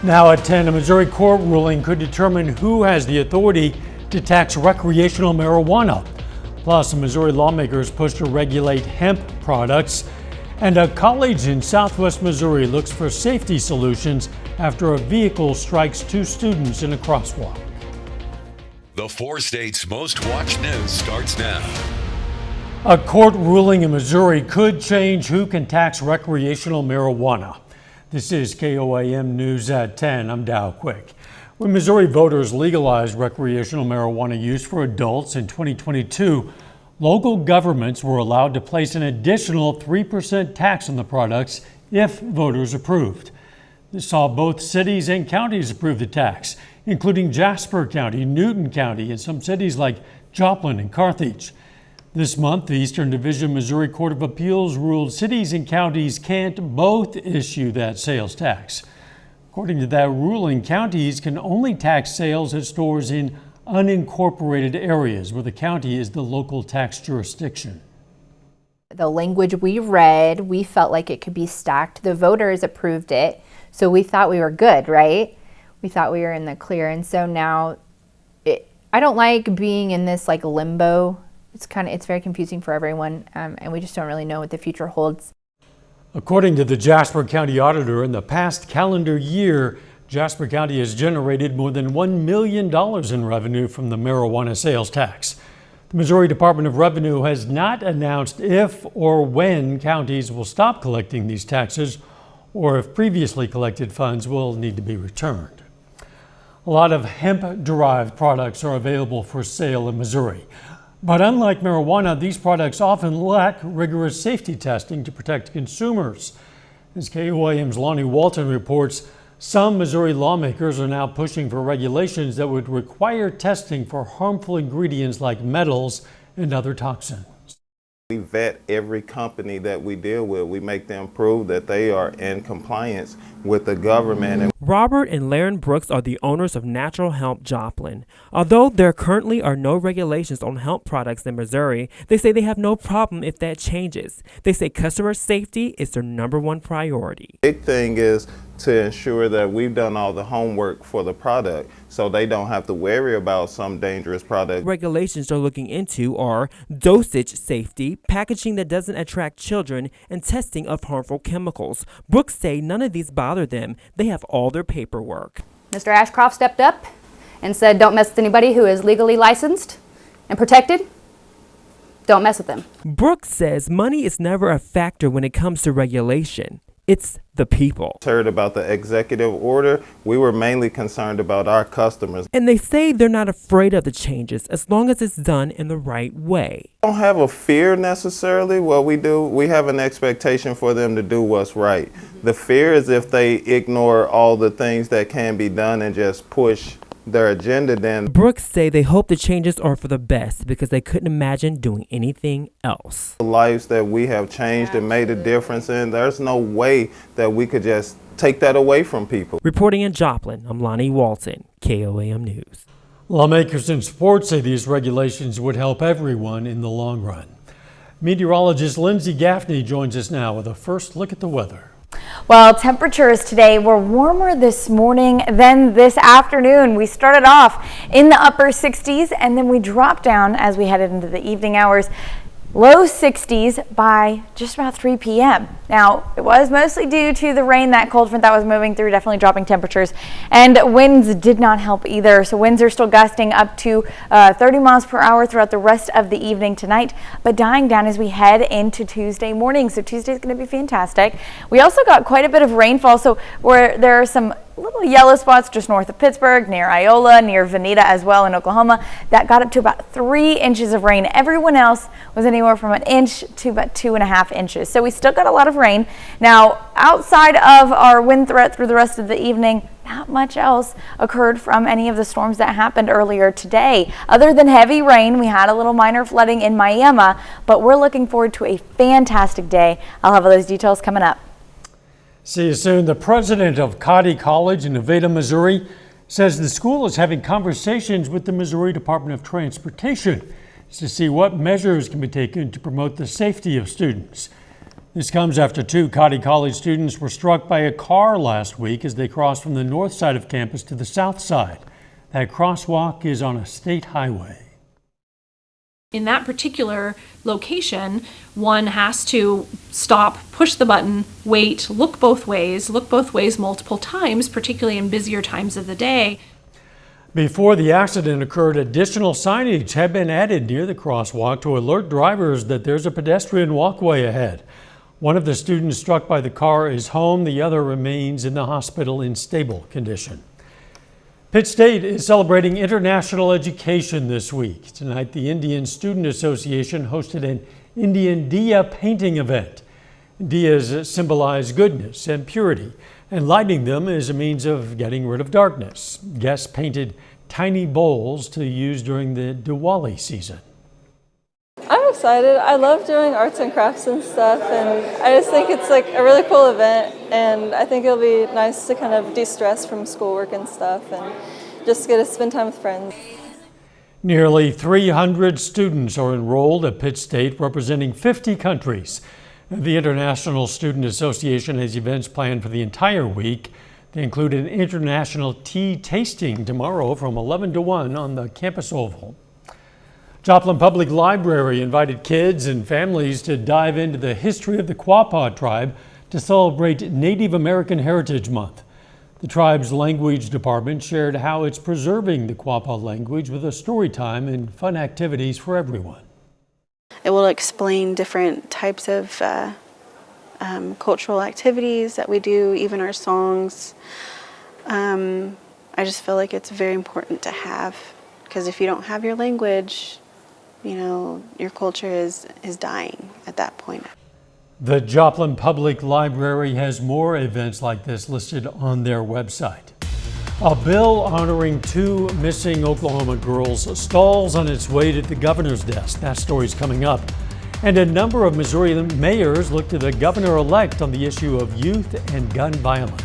Now at 10, a Missouri court ruling could determine who has the authority to tax recreational marijuana. Plus, Missouri lawmakers push to regulate hemp products. And a college in southwest Missouri looks for safety solutions after a vehicle strikes two students in a crosswalk. The four states' most watched news starts now. A court ruling in Missouri could change who can tax recreational marijuana. This is KOAM News at 10. I'm Dow Quick. When Missouri voters legalized recreational marijuana use for adults in 2022, local governments were allowed to place an additional 3% tax on the products if voters approved. This saw both cities and counties approve the tax, including Jasper County, Newton County, and some cities like Joplin and Carthage. This month, the Eastern Division Missouri Court of Appeals ruled cities and counties can't both issue that sales tax. According to that ruling, counties can only tax sales at stores in unincorporated areas where the county is the local tax jurisdiction. The language we read, we felt like it could be stacked. The voters approved it, so we thought we were good, right? We thought we were in the clear, and so now I don't like being in this like limbo. It's very confusing for everyone, and we just don't really know what the future holds. According to the Jasper County Auditor, in the past calendar year, Jasper County has generated more than $1 million in revenue from the marijuana sales tax. The Missouri Department of Revenue has not announced if or when counties will stop collecting these taxes or if previously collected funds will need to be returned. A lot of hemp-derived products are available for sale in Missouri. But unlike marijuana, these products often lack rigorous safety testing to protect consumers. As KOAM's Lonnie Walton reports, some Missouri lawmakers are now pushing for regulations that would require testing for harmful ingredients like metals and other toxins. We vet every company that we deal with. We make them prove that they are in compliance with the government. Robert and Laren Brooks are the owners of Natural Hemp Joplin. Although there currently are no regulations on hemp products in Missouri, they say they have no problem if that changes. They say customer safety is their #1 priority. Big thing is to ensure that we've done all the homework for the product so they don't have to worry about some dangerous product. Regulations they're looking into are dosage safety, packaging that doesn't attract children, and testing of harmful chemicals. Brooks say none of these bother them. They have all their paperwork. Mr. Ashcroft stepped up and said, don't mess with anybody who is legally licensed and protected. Don't mess with them. Brooks says money is never a factor when it comes to regulation. It's the people. Heard about the executive order. We were mainly concerned about our customers. And they say they're not afraid of the changes as long as it's done in the right way. We don't have a fear necessarily. What we do, we have an expectation for them to do what's right. The fear is if they ignore all the things that can be done and just push their agenda, then. Brooks say they hope the changes are for the best because they couldn't imagine doing anything else. The lives that we have changed and made a difference in, there's no way that we could just take that away from people. Reporting in Joplin, I'm Lonnie Walton, KOAM News. Lawmakers in sports say these regulations would help everyone in the long run. Meteorologist Lindsay Gaffney joins us now with a first look at the weather. Well, temperatures today were warmer this morning than this afternoon. We started off in the upper 60s and then we dropped down as we headed into the evening hours. Low 60s by just about 3 p.m. Now, it was mostly due to the rain, that cold front that was moving through, definitely dropping temperatures. And winds did not help either. So winds are still gusting up to 30 miles per hour throughout the rest of the evening tonight, but dying down as we head into Tuesday morning. So Tuesday is going to be fantastic. We also got quite a bit of rainfall. So where there are some little yellow spots just north of Pittsburg, near Iola, near Veneta as well in Oklahoma, that got up to about 3 inches of rain. Everyone else was anywhere from 1 inch to about 2.5 inches. So we still got a lot of rain. Now, outside of our wind threat through the rest of the evening, not much else occurred from any of the storms that happened earlier today. Other than heavy rain, we had a little minor flooding in Miami, but we're looking forward to a fantastic day. I'll have all those details coming up. See you soon. The president of Cotty College in Nevada, Missouri, says the school is having conversations with the Missouri Department of Transportation to see what measures can be taken to promote the safety of students. This comes after two Cotty College students were struck by a car last week as they crossed from the north side of campus to the south side. That crosswalk is on a state highway. In that particular location, one has to stop, push the button, wait, look both ways multiple times, particularly in busier times of the day. Before the accident occurred, additional signage had been added near the crosswalk to alert drivers that there's a pedestrian walkway ahead. One of the students struck by the car is home. The other remains in the hospital in stable condition. Pitt State is celebrating International Education this week. Tonight, the Indian Student Association hosted an Indian Diya painting event. Diyas symbolize goodness and purity, and lighting them is a means of getting rid of darkness. Guests painted tiny bowls to use during the Diwali season. I'm excited. I love doing arts and crafts and stuff, and I just think it's like a really cool event, and I think it'll be nice to kind of de-stress from schoolwork and stuff and just get to spend time with friends. Nearly 300 students are enrolled at Pitt State, representing 50 countries. The International Student Association has events planned for the entire week. They include an international tea tasting tomorrow from 11 to 1 on the campus oval. Joplin Public Library invited kids and families to dive into the history of the Quapaw tribe to celebrate Native American Heritage Month. The tribe's language department shared how it's preserving the Quapaw language with a story time and fun activities for everyone. It will explain different types of cultural activities that we do, even our songs. I just feel like it's very important to have, because if you don't have your language, you know, your culture is dying at that point. The Joplin Public Library has more events like this listed on their website. A bill honoring two missing Oklahoma girls stalls on its way to the governor's desk. That story's coming up. And a number of Missouri mayors look to the governor-elect on the issue of youth and gun violence.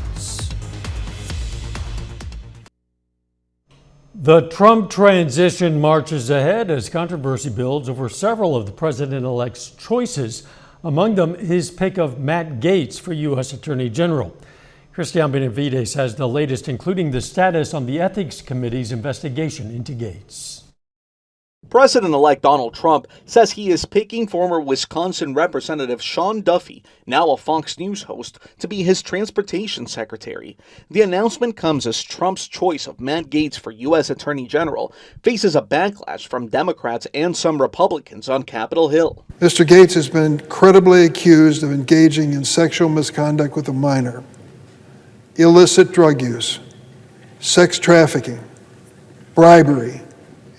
The Trump transition marches ahead as controversy builds over several of the president-elect's choices. Among them, his pick of Matt Gaetz for U.S. Attorney General. Christian Benavides has the latest, including the status on the Ethics Committee's investigation into Gaetz. President-elect Donald Trump says he is picking former Wisconsin Representative Sean Duffy, now a Fox News host, to be his transportation secretary. The announcement comes as Trump's choice of Matt Gaetz for U.S. Attorney General faces a backlash from Democrats and some Republicans on Capitol Hill. Mr. Gaetz has been credibly accused of engaging in sexual misconduct with a minor, illicit drug use, sex trafficking, bribery,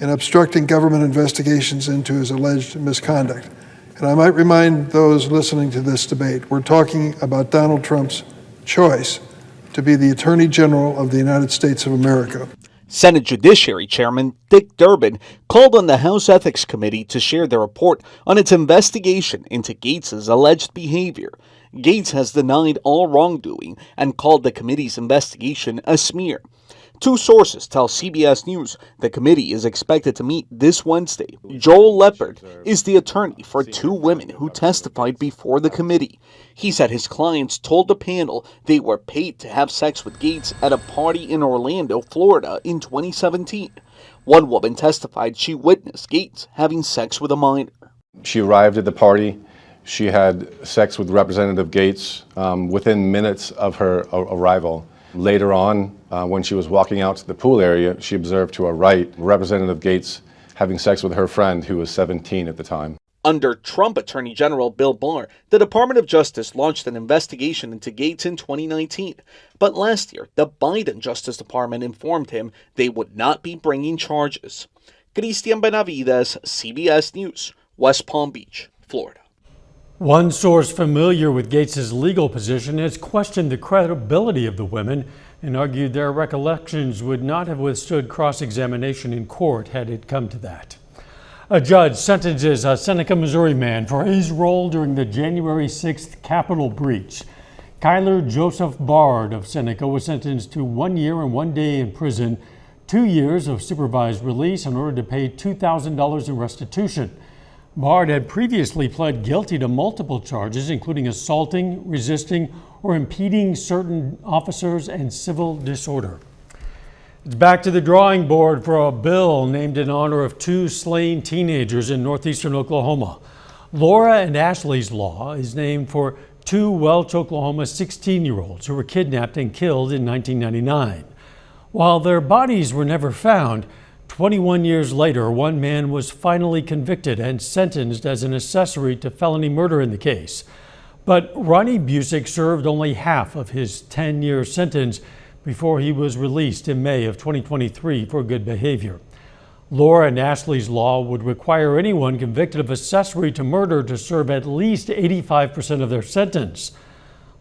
and obstructing government investigations into his alleged misconduct. And I might remind those listening to this debate, we're talking about Donald Trump's choice to be the Attorney General of the United States of America. Senate Judiciary Chairman Dick Durbin called on the House Ethics Committee to share their report on its investigation into Gaetz's alleged behavior. Gaetz has denied all wrongdoing and called the committee's investigation a smear. Two sources tell CBS News the committee is expected to meet this Wednesday. Joel Leopard is the attorney for two women who testified before the committee. He said his clients told the panel they were paid to have sex with Gaetz at a party in Orlando, Florida in 2017. One woman testified she witnessed Gaetz having sex with a minor. She arrived at the party. She had sex with Representative Gaetz within minutes of her arrival. Later on, when she was walking out to the pool area, she observed to her right Representative Gaetz having sex with her friend, who was 17 at the time. Under Trump Attorney General Bill Barr, the Department of Justice launched an investigation into Gaetz in 2019. But last year, the Biden Justice Department informed him they would not be bringing charges. Christian Benavides, CBS News, West Palm Beach, Florida. One source familiar with Gaetz's legal position has questioned the credibility of the women and argued their recollections would not have withstood cross-examination in court had it come to that. A judge sentences a Seneca, Missouri man for his role during the January 6th Capitol breach. Kyler Joseph Bard of Seneca was sentenced to 1 year and 1 day in prison, 2 years of supervised release in order to pay $2,000 in restitution. Bard had previously pled guilty to multiple charges, including assaulting, resisting, or impeding certain officers and civil disorder. It's back to the drawing board for a bill named in honor of two slain teenagers in northeastern Oklahoma. Laura and Ashley's Law is named for two Welch, Oklahoma 16-year-olds who were kidnapped and killed in 1999. While their bodies were never found, 21 years later, one man was finally convicted and sentenced as an accessory to felony murder in the case. But Ronnie Busick served only half of his 10-year sentence before he was released in May of 2023 for good behavior. Laura and Ashley's Law would require anyone convicted of accessory to murder to serve at least 85% of their sentence.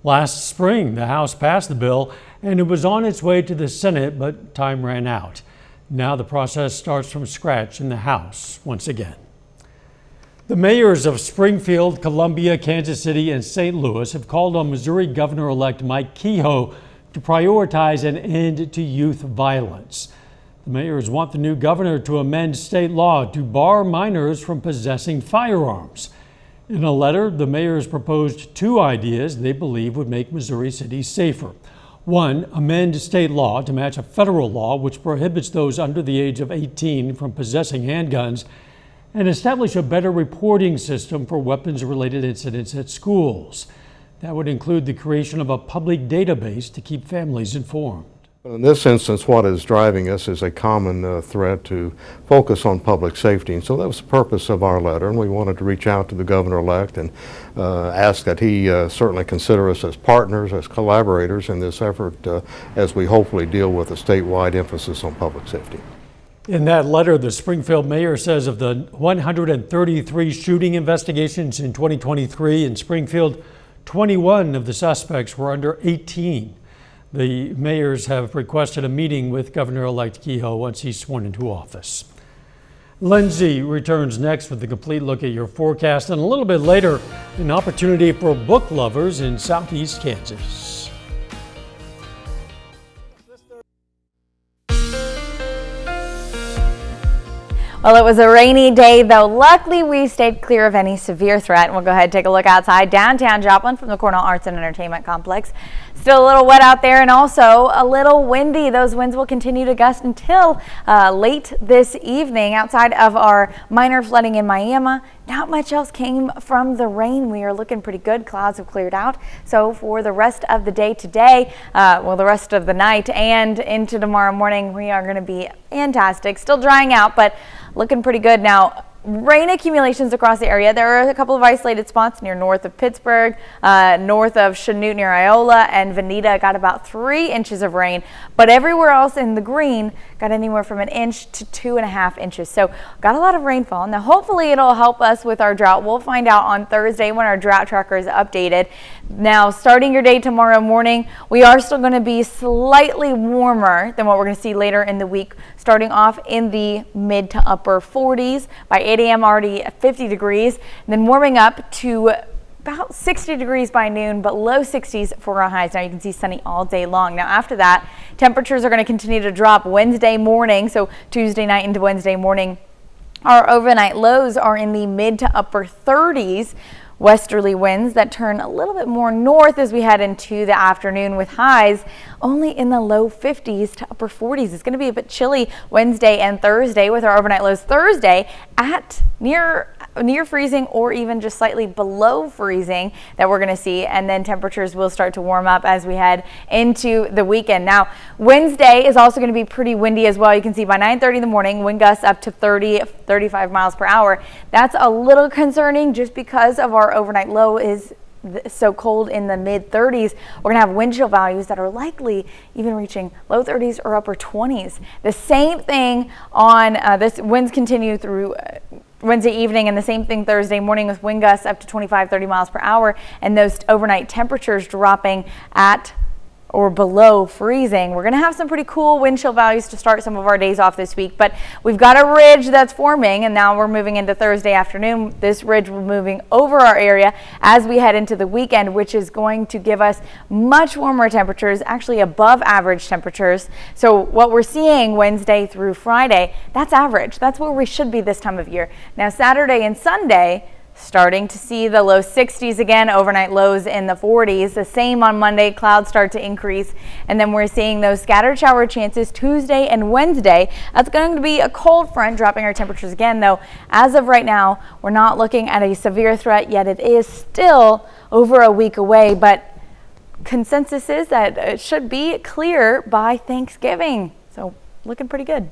Last spring, the House passed the bill and it was on its way to the Senate, but time ran out. Now the process starts from scratch in the House once again. The mayors of Springfield, Columbia, Kansas City, and St. Louis have called on Missouri Governor-elect Mike Kehoe to prioritize an end to youth violence. The mayors want the new governor to amend state law to bar minors from possessing firearms. In a letter, the mayors proposed two ideas they believe would make Missouri cities safer. One, amend state law to match a federal law which prohibits those under the age of 18 from possessing handguns, and establish a better reporting system for weapons-related incidents at schools. That would include the creation of a public database to keep families informed. In this instance, what is driving us is a common threat to focus on public safety, and so that was the purpose of our letter, and we wanted to reach out to the governor-elect and ask that he certainly consider us as partners, as collaborators in this effort as we hopefully deal with a statewide emphasis on public safety. In that letter, the Springfield mayor says of the 133 shooting investigations in 2023 in Springfield, 21 of the suspects were under 18. The mayors have requested a meeting with Governor-elect Kehoe once he's sworn into office. Lindsay returns next with a complete look at your forecast, and a little bit later, an opportunity for book lovers in southeast Kansas. Well, it was a rainy day, though. Luckily, we stayed clear of any severe threat. And we'll go ahead and take a look outside downtown Joplin from the Cornell Arts and Entertainment Complex. Still a little wet out there and also a little windy. Those winds will continue to gust until late this evening. Outside of our minor flooding in Miami, not much else came from the rain. We are looking pretty good. Clouds have cleared out. So for the rest of the day today, the rest of the night and into tomorrow morning, we are going to be fantastic. Still drying out, but looking pretty good. Now, rain accumulations across the area. There are a couple of isolated spots near north of Pittsburg, north of Chanute near Iola, and Veneta got about 3 inches of rain. But everywhere else in the green got anywhere from 1 inch to 2.5 inches. So got a lot of rainfall. Now hopefully it'll help us with our drought. We'll find out on Thursday when our drought tracker is updated. Now starting your day tomorrow morning, we are still going to be slightly warmer than what we're going to see later in the week, starting off in the mid to upper 40s. By 8 a.m. already 50 degrees, and then warming up to about 60 degrees by noon, but low 60s for our highs. Now you can see sunny all day long. Now after that, temperatures are going to continue to drop Wednesday morning, so Tuesday night into Wednesday morning. Our overnight lows are in the mid to upper 30s. Westerly winds that turn a little bit more north as we head into the afternoon, with highs only in the low 50s to upper 40s. It's going to be a bit chilly Wednesday and Thursday, with our overnight lows Thursday at near freezing or even just slightly below freezing that we're going to see, and then temperatures will start to warm up as we head into the weekend. Now Wednesday is also going to be pretty windy as well. You can see by 9:30 in the morning, wind gusts up to 30-35 miles per hour. That's a little concerning just because of our overnight low is so cold in the mid 30s. We're gonna have wind chill values that are likely even reaching low 30s or upper 20s. The same thing on this winds continue through Wednesday evening, and the same thing Thursday morning with wind gusts up to 25-30 miles per hour, and those overnight temperatures dropping at or below freezing. We're going to have some pretty cool wind chill values to start some of our days off this week, but we've got a ridge that's forming, and now we're moving into Thursday afternoon. This ridge will be moving over our area as we head into the weekend, which is going to give us much warmer temperatures, actually above average temperatures. So what we're seeing Wednesday through Friday, that's average. That's where we should be this time of year. Now Saturday and Sunday, starting to see the low 60s again, overnight lows in the 40s. The same on Monday, clouds start to increase, and then we're seeing those scattered shower chances Tuesday and Wednesday. That's going to be a cold front, dropping our temperatures again, though as of right now, we're not looking at a severe threat yet. It is still over a week away, but consensus is that it should be clear by Thanksgiving. So looking pretty good.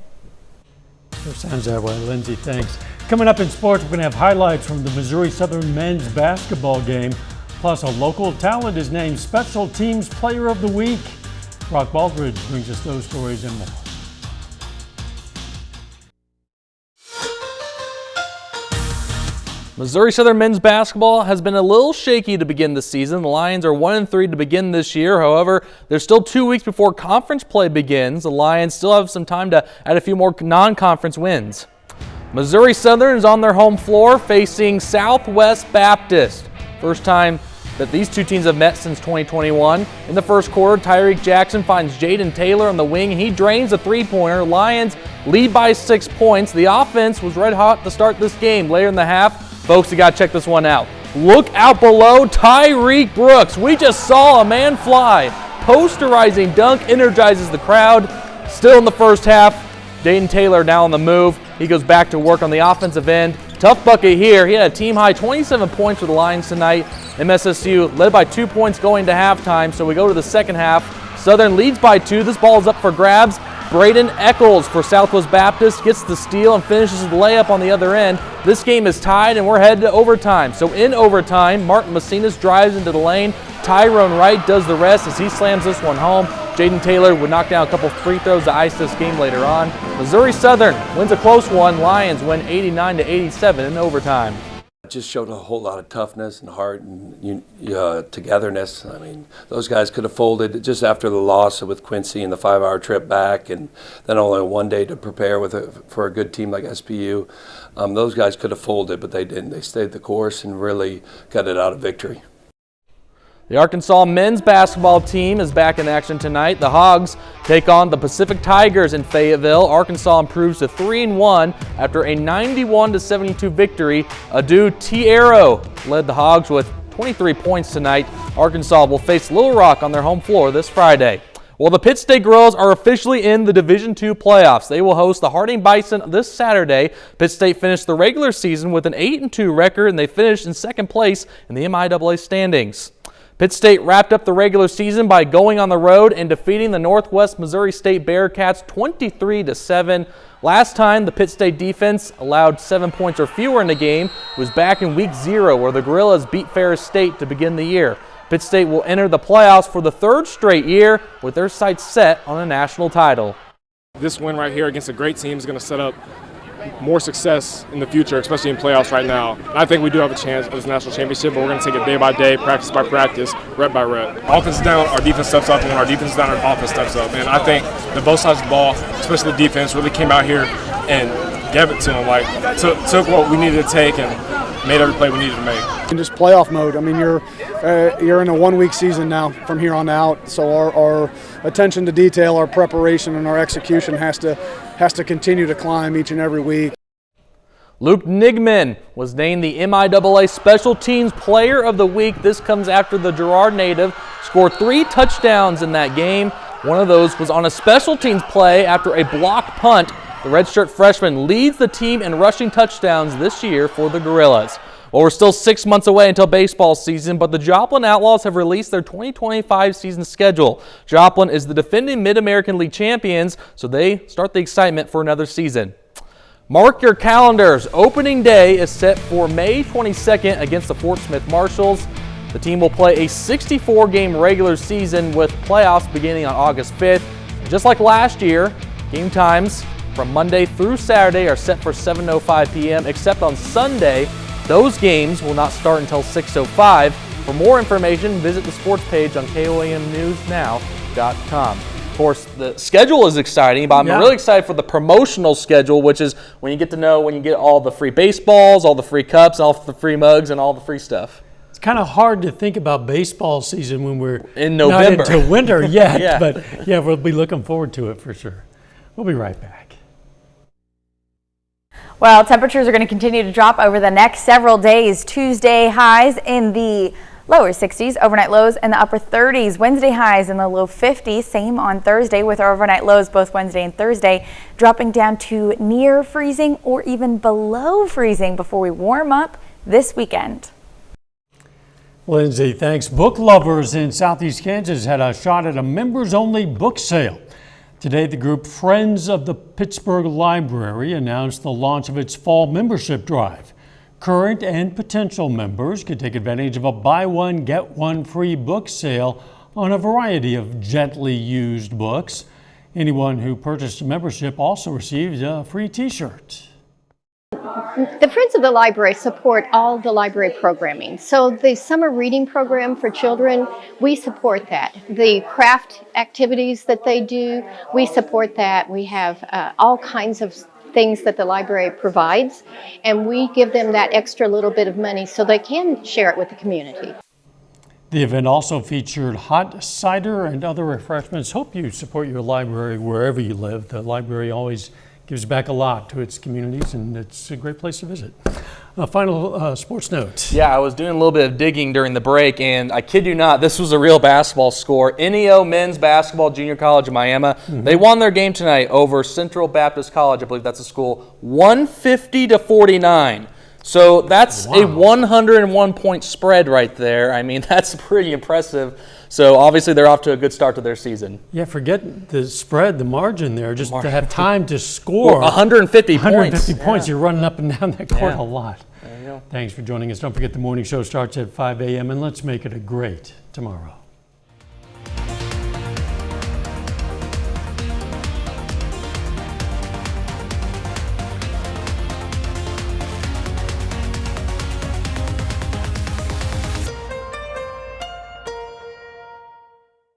Sure sounds that way, Lindsay. Thanks. Coming up in sports, we're going to have highlights from the Missouri Southern men's basketball game. Plus, a local talent is named Special Teams Player of the Week. Brock Baldridge brings us those stories and more. Missouri Southern men's basketball has been a little shaky to begin the season. The Lions are 1-3 to begin this year. However, there's still 2 weeks before conference play begins. The Lions still have some time to add a few more non-conference wins. Missouri Southern is on their home floor facing Southwest Baptist. First time that these two teams have met since 2021. In the first quarter, Tyreek Jackson finds Jaden Taylor on the wing. He drains a three-pointer. Lions lead by 6 points. The offense was red hot to start this game. Later in the half, folks, you got to check this one out. Look out below, Tyreek Brooks. We just saw a man fly. Posterizing dunk energizes the crowd. Still in the first half, Jaden Taylor now on the move. He goes back to work on the offensive end. Tough bucket here. He had a team-high 27 points for the Lions tonight. MSSU led by 2 points going to halftime, so we go to the second half. Southern leads by 2. This ball is up for grabs. Braden Eccles for Southwest Baptist gets the steal and finishes the layup on the other end. This game is tied, and we're headed to overtime. So in overtime, Martin Macinas drives into the lane. Tyrone Wright does the rest as he slams this one home. Jaden Taylor would knock down a couple free throws to ice this game later on. Missouri Southern wins a close one. Lions win 89-87 in overtime. It just showed a whole lot of toughness and heart and togetherness. I mean, those guys could have folded just after the loss with Quincy and the 5-hour trip back, and then only one day to prepare for a good team like SPU. Those guys could have folded, but they didn't. They stayed the course and really got it out of victory. The Arkansas men's basketball team is back in action tonight. The Hogs take on the Pacific Tigers in Fayetteville. Arkansas improves to 3-1 after a 91-72 victory. Adu Tiero led the Hogs with 23 points tonight. Arkansas will face Little Rock on their home floor this Friday. Well, the Pitt State girls are officially in the Division II playoffs. They will host the Harding Bison this Saturday. Pitt State finished the regular season with an 8-2 record, and they finished in second place in the MIAA standings. Pitt State wrapped up the regular season by going on the road and defeating the Northwest Missouri State Bearcats 23-7. Last time the Pitt State defense allowed 7 points or fewer in the game was back in week 0, where the Gorillas beat Ferris State to begin the year. Pitt State will enter the playoffs for the 3rd straight year with their sights set on a national title. This win right here against a great team is going to set up more success in the future, especially in playoffs right now. And I think we do have a chance at this national championship, but we're going to take it day by day, practice by practice, rep by rep. Offense is down, our defense steps up, and when our defense is down, our offense steps up. And I think that both sides of the ball, especially the defense, really came out here and gave it to them. Like, took what we needed to take and made every play we needed to make. In just playoff mode. I mean, you're in a 1-week season now from here on out, so our attention to detail, our preparation, and our execution has to continue to climb each and every week. Luke Nigman was named the MIAA Special Teams Player of the Week. This comes after the Girard native scored 3 touchdowns in that game. One of those was on a special teams play after a blocked punt. The redshirt freshman leads the team in rushing touchdowns this year for the Gorillas. Well, we're still 6 months away until baseball season, but the Joplin Outlaws have released their 2025 season schedule. Joplin is the defending Mid-American League champions, so they start the excitement for another season. Mark your calendars. Opening day is set for May 22nd against the Fort Smith Marshals. The team will play a 64-game regular season with playoffs beginning on August 5th. Just like last year, game times from Monday through Saturday are set for 7:05 p.m. except on Sunday. Those games will not start until 6:05. For more information, visit the sports page on KOAM News Now. pittsburgstate.com. Of course, the schedule is exciting, but I'm Yeah. really excited for the promotional schedule, which is when you get all the free baseballs, all the free cups, all the free mugs, and all the free stuff. It's kind of hard to think about baseball season when we're In November. not into winter yet, Yeah. but yeah, we'll be looking forward to it for sure. We'll be right back. Well, temperatures are going to continue to drop over the next several days. Tuesday highs in the lower 60s, overnight lows in the upper 30s. Wednesday highs in the low 50s. Same on Thursday with our overnight lows both Wednesday and Thursday dropping down to near freezing or even below freezing before we warm up this weekend. Lindsay, thanks. Book lovers in Southeast Kansas had a shot at a members-only book sale. Today, the group Friends of the Pittsburg Library announced the launch of its fall membership drive. Current and potential members could take advantage of a buy one, get one free book sale on a variety of gently used books. Anyone who purchased a membership also received a free t-shirt. The Friends of the Library support all the library programming. So the summer reading program for children, we support that. The craft activities that they do, we support that. We have all kinds of things that the library provides, and we give them that extra little bit of money so they can share it with the community. The event also featured hot cider and other refreshments. Hope you support your library wherever you live. The library always gives back a lot to its communities, and it's a great place to visit. A final sports note. Yeah, I was doing a little bit of digging during the break, and I kid you not, this was a real basketball score. NEO Men's Basketball Junior College of Miami. They won their game tonight over Central Baptist College. I believe that's a school, 150-49. So that's a 101-point spread right there. I mean, that's pretty impressive. So obviously they're off to a good start to their season. Yeah, forget the spread, the margin there, just to have time to score. 150 points. Yeah. You're running up and down that court Yeah. a lot. There you go. Thanks for joining us. Don't forget the morning show starts at 5 a.m. and let's make it a great tomorrow.